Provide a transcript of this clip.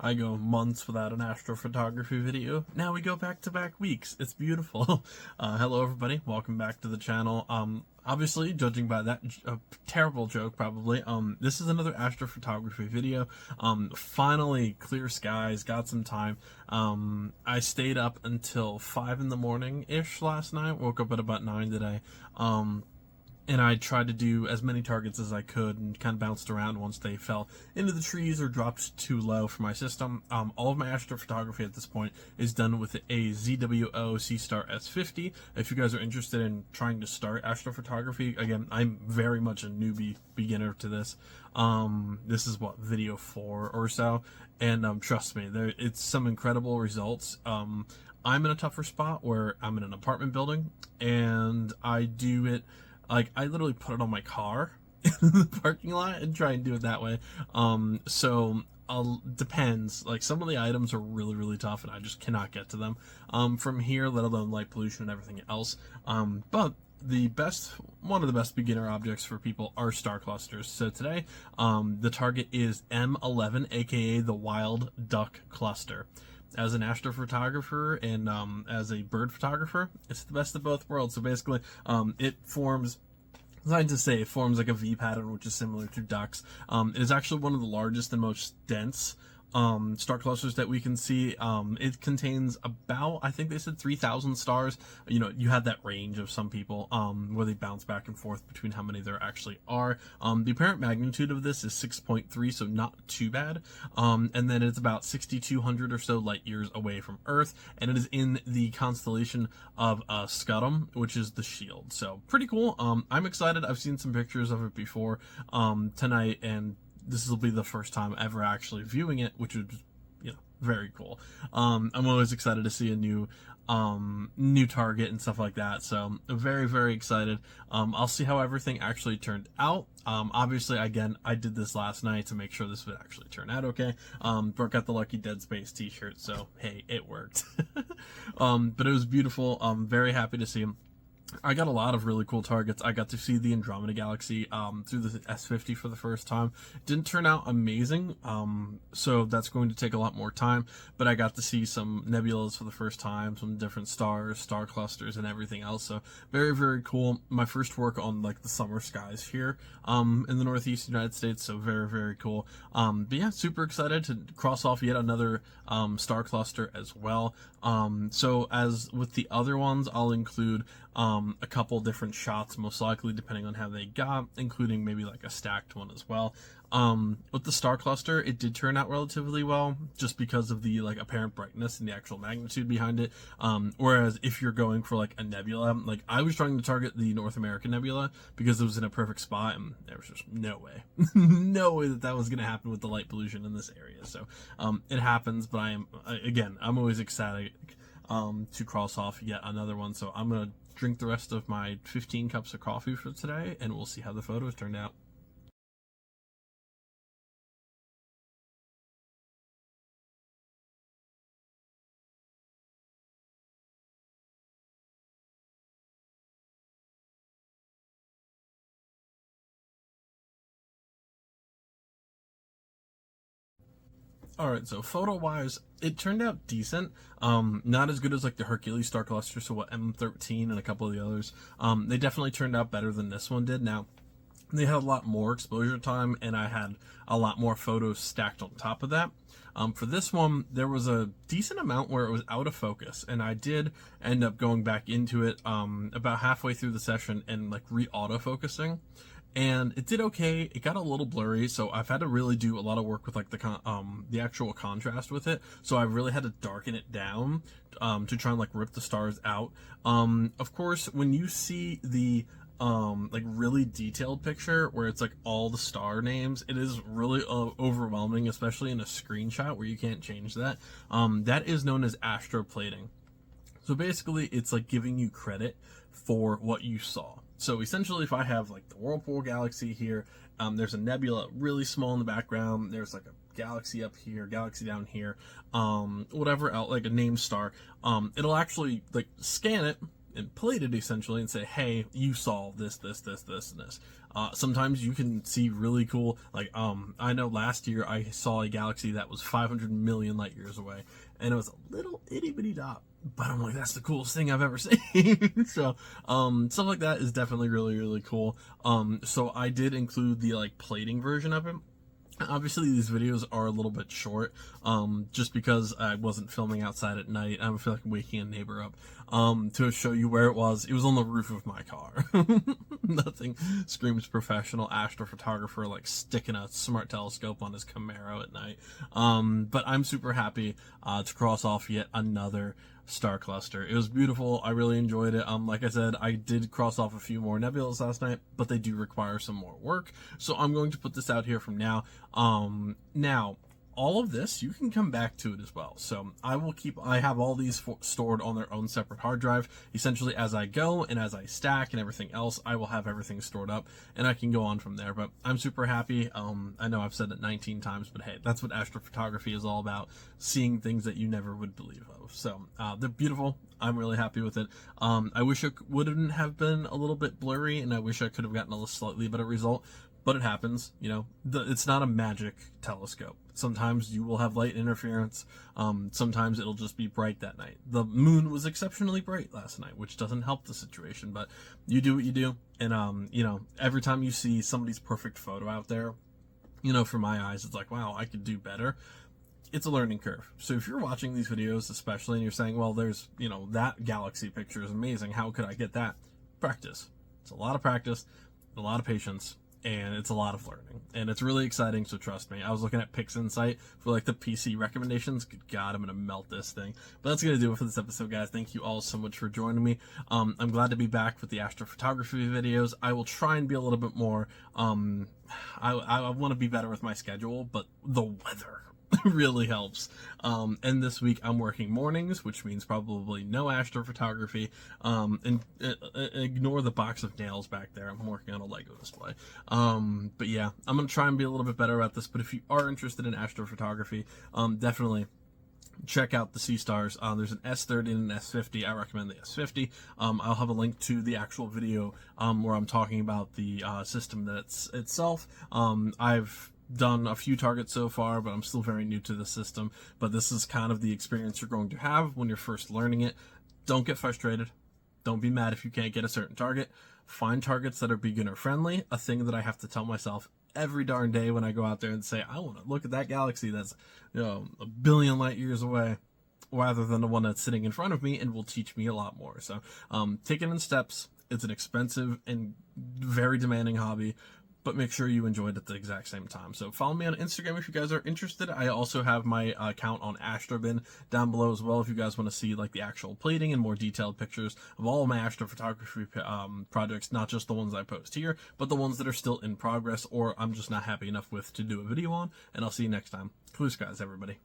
I go months without an astrophotography video. Now we go back-to-back weeks. It's beautiful. Hello everybody, welcome back to the channel. Obviously, judging by that terrible joke probably, this is another astrophotography video. Finally, clear skies, got some time. I stayed up until 5 in the morning-ish last night, woke up at about 9 today. And I tried to do as many targets as I could and kind of bounced around once they fell into the trees or dropped too low for my system. All of my astrophotography at this point is done with a ZWO Seestar S50. If you guys are interested in trying to start astrophotography, again, I'm very much a newbie beginner to this. This is what, video 4 or so, and trust me, it's some incredible results. I'm in a tougher spot where I'm in an apartment building, and I do it. Like, I literally put it on my car in the parking lot and try and do it that way. Depends. Like, some of the items are really, really tough, and I just cannot get to them from here, let alone light pollution and everything else. But one of the best beginner objects for people are star clusters. So today, the target is M11, aka the Wild Duck Cluster. As an astrophotographer and as a bird photographer, it's the best of both worlds. So basically, it forms like a V pattern, which is similar to ducks. It is actually one of the largest and most dense star clusters that we can see. It contains about, I think they said 3,000 stars. You know, you have that range of some people where they bounce back and forth between how many there actually are. The apparent magnitude of this is 6.3, so not too bad. And then it's about 6,200 or so light years away from Earth, and it is in the constellation of Scutum, which is the shield. So pretty cool. I'm excited. I've seen some pictures of it before tonight, and this will be the first time ever actually viewing it, which is, you know, very cool. I'm always excited to see a new target and stuff like that. So very, very excited. I'll see how everything actually turned out. Obviously, again, I did this last night to make sure this would actually turn out okay. Brooke got the Lucky Dead Space t-shirt, so hey, it worked. But it was beautiful. I'm very happy to see him. I got a lot of really cool targets. I got to see the Andromeda Galaxy through the S50 for the first time. Didn't turn out amazing, so that's going to take a lot more time, but I got to see some nebulas for the first time, some different stars, star clusters, and everything else, so very, very cool. My first work on, like, the summer skies here in the Northeast United States, so very, very cool. But yeah, super excited to cross off yet another star cluster as well. So as with the other ones, I'll include a couple different shots, most likely, depending on how they got, including maybe like a stacked one as well. With the star cluster, it did turn out relatively well, just because of the like apparent brightness and the actual magnitude behind it. Whereas if you're going for like a nebula, like I was trying to target the North American Nebula because it was in a perfect spot, and there was just no way, no way that was going to happen with the light pollution in this area. So it happens, but I'm always ecstatic to cross off yet another one. So I'm gonna drink the rest of my 15 cups of coffee for today, and we'll see how the photos turned out. Alright, so photo-wise, it turned out decent. Not as good as like the Hercules star cluster, so what, M13 and a couple of the others. They definitely turned out better than this one did. Now, they had a lot more exposure time, and I had a lot more photos stacked on top of that. For this one, there was a decent amount where it was out of focus, and I did end up going back into it about halfway through the session and like re-auto-focusing. And it did okay. It got a little blurry, so I've had to really do a lot of work with like the actual contrast with it. So I really had to darken it down to try and like rip the stars out. Of course, when you see the like really detailed picture where it's like all the star names, it is really overwhelming, especially in a screenshot where you can't change that. That is known as astroplating. So basically, it's like giving you credit for what you saw. So essentially, if I have like the Whirlpool Galaxy here, there's a nebula really small in the background, there's like a galaxy up here, galaxy down here, whatever else, like a named star, it'll actually like scan it and plate it essentially and say, hey, you saw this, this, this, this, and this. Sometimes you can see really cool, like, I know last year I saw a galaxy that was 500 million light years away, and it was a little itty bitty dot, but I'm like, that's the coolest thing I've ever seen. So, stuff like that is definitely really, really cool. So I did include the, like, plating version of it. Obviously, these videos are a little bit short, just because I wasn't filming outside at night. I don't feel like waking a neighbor up, to show you where it was. It was on the roof of my car. Nothing screams professional astrophotographer like sticking a smart telescope on his Camaro at night. But I'm super happy, to cross off yet another star cluster. It was beautiful. I really enjoyed it. Like I said, I did cross off a few more nebulas last night, but they do require some more work. So I'm going to put this out here from now. Now, all of this, you can come back to it as well. So I have all these stored on their own separate hard drive. Essentially, as I go and as I stack and everything else, I will have everything stored up and I can go on from there. But I'm super happy. I know I've said it 19 times, but hey, that's what astrophotography is all about. Seeing things that you never would believe of. So, they're beautiful. I'm really happy with it. I wish it wouldn't have been a little bit blurry, and I wish I could have gotten a slightly better result. But it happens, you know, it's not a magic telescope. Sometimes you will have light interference. Sometimes it'll just be bright that night. The moon was exceptionally bright last night, which doesn't help the situation, but you do what you do. And, you know, every time you see somebody's perfect photo out there, you know, for my eyes, it's like, wow, I could do better. It's a learning curve. So if you're watching these videos, especially, and you're saying, well, there's, you know, that galaxy picture is amazing. How could I get that? Practice. It's a lot of practice, a lot of patience, and it's a lot of learning, and it's really exciting, so trust me. I was looking at PixInsight for like the PC recommendations. Good God, I'm gonna melt this thing. But that's gonna do it for this episode, guys. Thank you all so much for joining me. I'm glad to be back with the astrophotography videos. I will try and be a little bit more, I want to be better with my schedule, but the weather really helps. And this week I'm working mornings, which means probably no astrophotography. And ignore the box of nails back there. I'm working on a Lego display. But yeah, I'm gonna try and be a little bit better at this. But if you are interested in astrophotography, definitely check out the Seestars. There's an S30 and an S50. I recommend the S50. I'll have a link to the actual video where I'm talking about the system that's itself. I've done a few targets so far, but I'm still very new to the system. But this is kind of the experience you're going to have when you're first learning it. Don't get frustrated. Don't be mad if you can't get a certain target. Find targets that are beginner friendly, a thing that I have to tell myself every darn day when I go out there and say, I want to look at that galaxy that's, you know, a billion light years away, rather than the one that's sitting in front of me and will teach me a lot more. So take it in steps. It's an expensive and very demanding hobby, but make sure you enjoy it at the exact same time. So follow me on Instagram if you guys are interested. I also have my account on Astrobin down below as well if you guys want to see like the actual plating and more detailed pictures of all of my astrophotography projects, not just the ones I post here, but the ones that are still in progress or I'm just not happy enough with to do a video on. And I'll see you next time. Blue skies, everybody.